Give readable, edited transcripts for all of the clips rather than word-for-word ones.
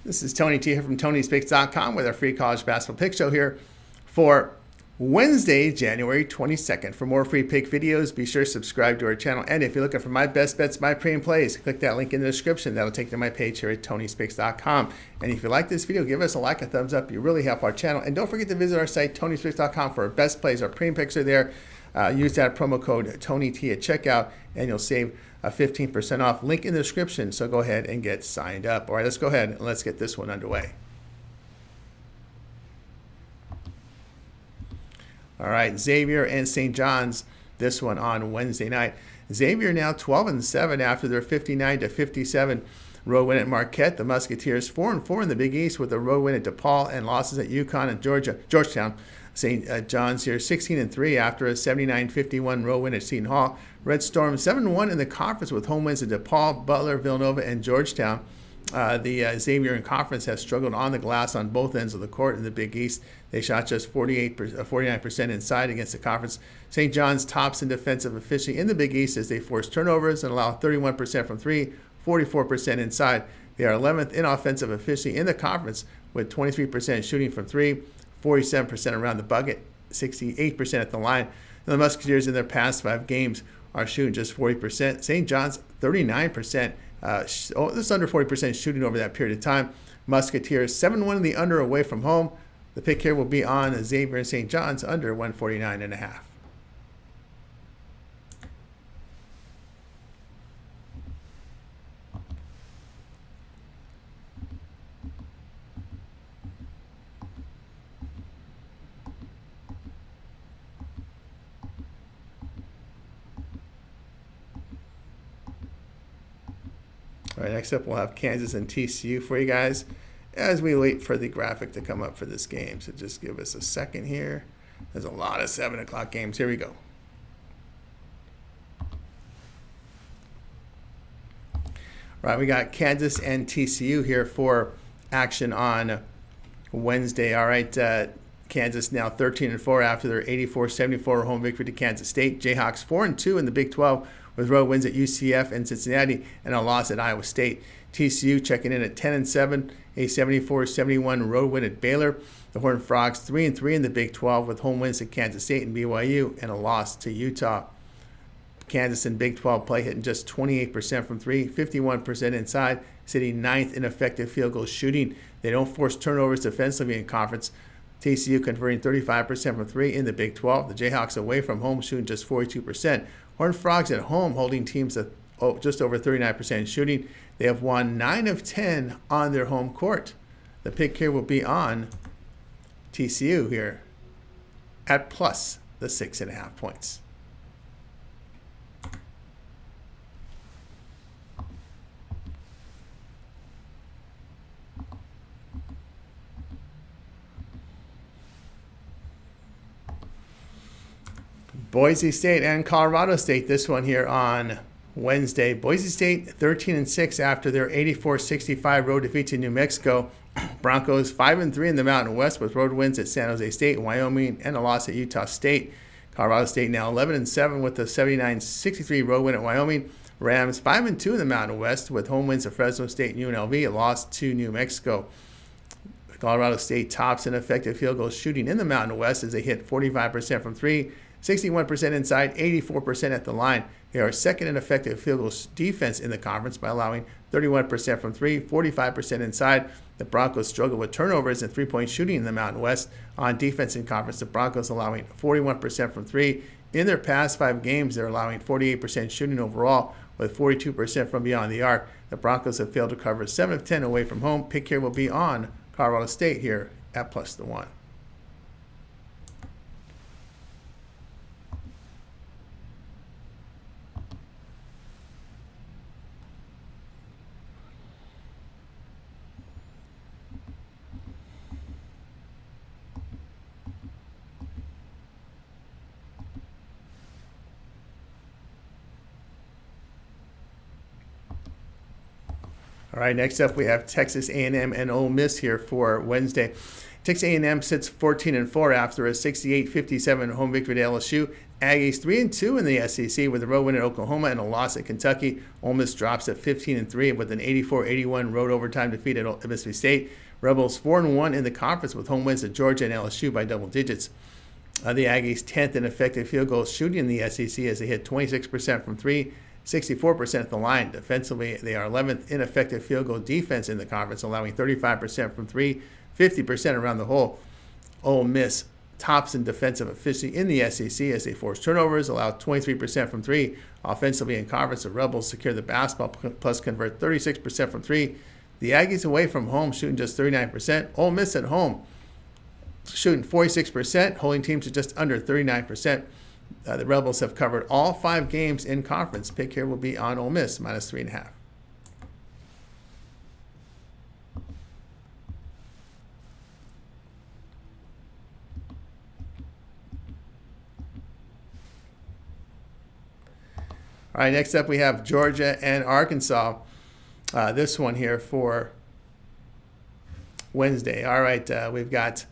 This is Tony T here from Tony'sPicks.com with our free college basketball pick show here for Wednesday, January 22nd. For more free pick videos, be sure to subscribe to our channel. And if you're looking for my best bets, my premium plays, click that link in the description. That'll take you to my page here at Tony'sPicks.com. And if you like this video, give us a like, a thumbs up. You really help our channel. And don't forget to visit our site, Tony'sPicks.com, for our best plays. Our premium picks are there. Use that promo code TonyT at checkout, and you'll save 15% off. Link in the description, so go ahead and get signed up. All right, let's go ahead and let's get this one underway. All right, Xavier and St. John's, this one on Wednesday night. Xavier now 12-7 after their 59-57 road win at Marquette. The Musketeers 4-4 in the Big East with a road win at DePaul and losses at UConn and Georgetown. St. John's here 16-3 after a 79-51 road win at Seton Hall. Red Storm 7-1 in the conference with home wins at DePaul, Butler, Villanova, and Georgetown. The Xavier in conference has struggled on the glass on both ends of the court in the Big East. They shot just 49% inside against the conference. St. John's tops in defensive efficiency in the Big East as they force turnovers and allow 31% from three, 44% inside. They are 11th in offensive efficiency in the conference with 23% shooting from three, 47% around the bucket, 68% at the line. And the Musketeers in their past 5 games are shooting just 40%. St. John's 39%, just under 40% shooting over that period of time. Musketeers 7-1 in the under away from home. The pick here will be on Xavier and St. John's under 149.5. All right, next up we'll have Kansas and TCU for you guys as we wait for the graphic to come up for this game. So just give us a second here. There's a lot of 7 o'clock games. Here we go. All right, we got Kansas and TCU here for action on Wednesday. All right, Kansas now 13-4 after their 84-74 home victory to Kansas State. Jayhawks 4-2 in the Big 12 with road wins at UCF and Cincinnati and a loss at Iowa State. TCU checking in at 10-7, a 74-71 road win at Baylor. The Horned Frogs 3-3 in the Big 12 with home wins at Kansas State and BYU and a loss to Utah. Kansas in Big 12 play hitting just 28% from three, 51% inside, sitting 9th in effective field goal shooting. They don't force turnovers defensively in conference. TCU converting 35% from three in the Big 12. The Jayhawks away from home shooting just 42%. Horned Frogs at home holding teams at just over 39% shooting. They have won 9 of 10 on their home court. The pick here will be on TCU here at plus the 6.5 points. Boise State and Colorado State, this one here on Wednesday. Boise State 13-6 after their 84-65 road defeat to New Mexico. Broncos 5-3 in the Mountain West with road wins at San Jose State, Wyoming, and a loss at Utah State. Colorado State now 11-7 with the 79-63 road win at Wyoming. Rams 5-2 in the Mountain West with home wins at Fresno State and UNLV, a loss to New Mexico. Colorado State tops in effective field goal shooting in the Mountain West as they hit 45% from three, 61% inside, 84% at the line. They are second in effective field goal defense in the conference by allowing 31% from three, 45% inside. The Broncos struggle with turnovers and three-point shooting in the Mountain West. On defense in conference, the Broncos allowing 41% from three. In their past 5 games, they're allowing 48% shooting overall with 42% from beyond the arc. The Broncos have failed to cover 7 of 10 away from home. Pick here will be on Colorado State here at plus the 1. All right, next up we have Texas A&M and Ole Miss here for Wednesday. Texas A&M sits 14-4 after a 68-57 home victory to LSU. Aggies 3-2 in the SEC with a road win at Oklahoma and a loss at Kentucky. Ole Miss drops at 15-3 with an 84-81 road overtime defeat at Mississippi State. Rebels 4-1 in the conference with home wins at Georgia and LSU by double digits. The Aggies 10th in effective field goal shooting in the SEC as they hit 26% from 3, 64% at the line. Defensively, they are 11th in effective field goal defense in the conference, allowing 35% from 3, 50% around the hole. Ole Miss tops in defensive efficiency in the SEC as they force turnovers, allow 23% from 3. Offensively in conference, the Rebels secure the basketball plus convert 36% from 3. The Aggies away from home shooting just 39%. Ole Miss at home shooting 46%, holding teams to just under 39%. The Rebels have covered all 5 games in conference. Pick here will be on Ole Miss, minus 3.5. All right, next up we have Georgia and Arkansas. This one here for Wednesday. All right, we've got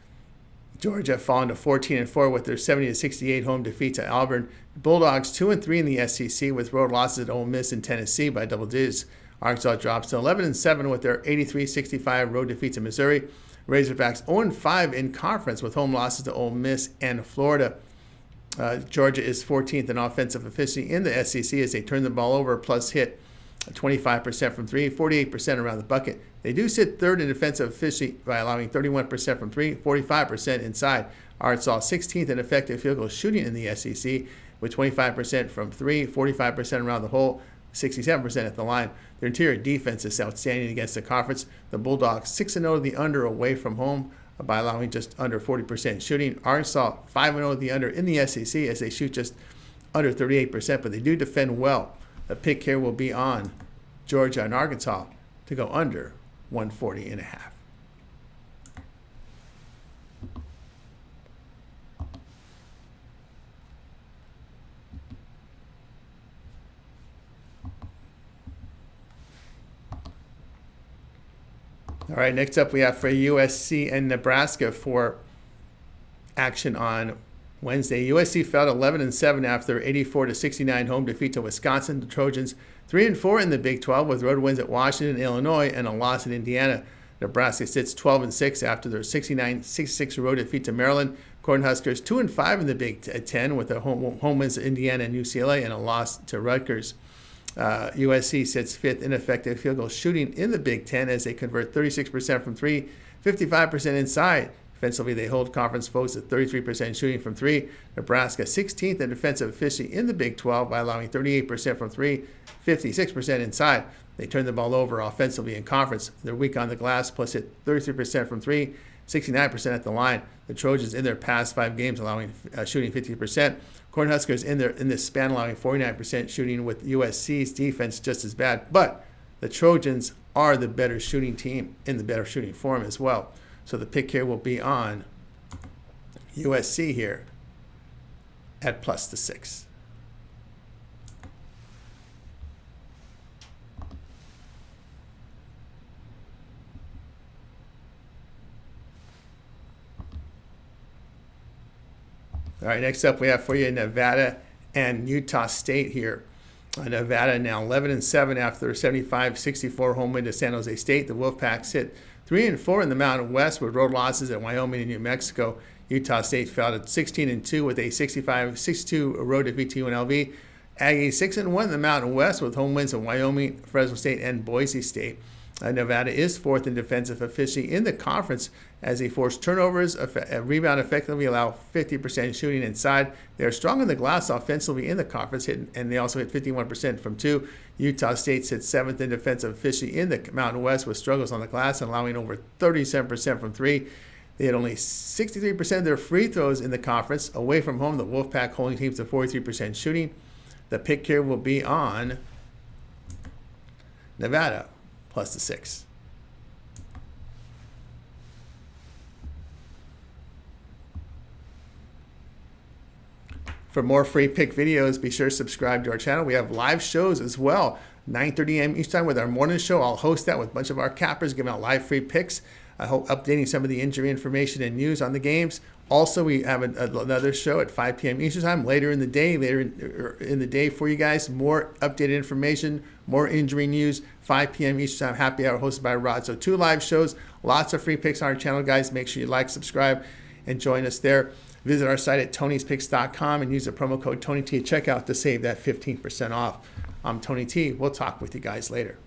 Georgia falling to 14-4 with their 70-68 home defeat to Auburn. Bulldogs 2-3 in the SEC with road losses at Ole Miss and Tennessee by double digits. Arkansas drops to 11-7 with their 83-65 road defeat to Missouri. Razorbacks 0-5 in conference with home losses to Ole Miss and Florida. Georgia is 14th in offensive efficiency in the SEC as they turn the ball over plus hit 25% from 3, 48% around the bucket. They do sit third in defensive efficiency by allowing 31% from 3, 45% inside. Arkansas 16th in effective field goal shooting in the SEC with 25% from 3, 45% around the hole, 67% at the line. Their interior defense is outstanding against the conference. The Bulldogs 6-0 to the under away from home by allowing just under 40% shooting. Arkansas 5-0 to the under in the SEC as they shoot just under 38%, but they do defend well. The pick here will be on Georgia and Arkansas to go under 140.5. All right, next up we have for USC and Nebraska for action on Wednesday. USC fell to 11-7 after 84-69 home defeat to Wisconsin. The Trojans 3-4 in the Big 12 with road wins at Washington, Illinois, and a loss in Indiana. Nebraska sits 12-6 after their 69-66 road defeat to Maryland. Cornhuskers 2-5 in the Big 10 with the home wins to Indiana and UCLA and a loss to Rutgers. USC sits 5th in effective field goal shooting in the Big 10 as they convert 36% from 3, 55% inside. Defensively, they hold conference foes at 33% shooting from 3. Nebraska 16th in defensive efficiency in the Big 12 by allowing 38% from 3, 56% inside. They turn the ball over offensively in conference. They're weak on the glass, plus hit 33% from 3, 69% at the line. The Trojans in their past 5 games allowing shooting 50%. Cornhuskers in this span allowing 49% shooting with USC's defense just as bad. But the Trojans are the better shooting team in the better shooting form as well. So the pick here will be on USC here at plus the 6. All right, next up we have for you Nevada and Utah State here. Nevada now 11-7 after their 75-64 home win to San Jose State. The Wolfpacks hit 3-4 in the Mountain West with road losses at Wyoming and New Mexico. Utah State fell to 16-2 with a 65-62 road defeat to UNLV. Aggies 6-1 in the Mountain West with home wins at Wyoming, Fresno State, and Boise State. Nevada is 4th in defensive efficiency in the conference as they force turnovers, rebound effectively, allow 50% shooting inside. They are strong on the glass offensively in the conference, and they also hit 51% from 2. Utah State sits 7th in defensive efficiency in the Mountain West with struggles on the glass and allowing over 37% from 3. They had only 63% of their free throws in the conference. Away from home, the Wolfpack holding teams to 43% shooting. The pick here will be on Nevada plus the 6. For more free pick videos, be sure to subscribe to our channel. We have live shows as well, 9:30 a.m. each time with our morning show. I'll host that with a bunch of our cappers, giving out live free picks. I hope updating some of the injury information and news on the games. Also, we have another show at 5 p.m. Eastern Time later in the day for you guys. More updated information, more injury news. 5 p.m. Eastern Time happy hour hosted by Rod. So 2 live shows, lots of free picks on our channel, guys. Make sure you like, subscribe, and join us there. Visit our site at Tony'sPicks.com and use the promo code TonyT at checkout to save that 15% off. I'm Tony T. We'll talk with you guys later.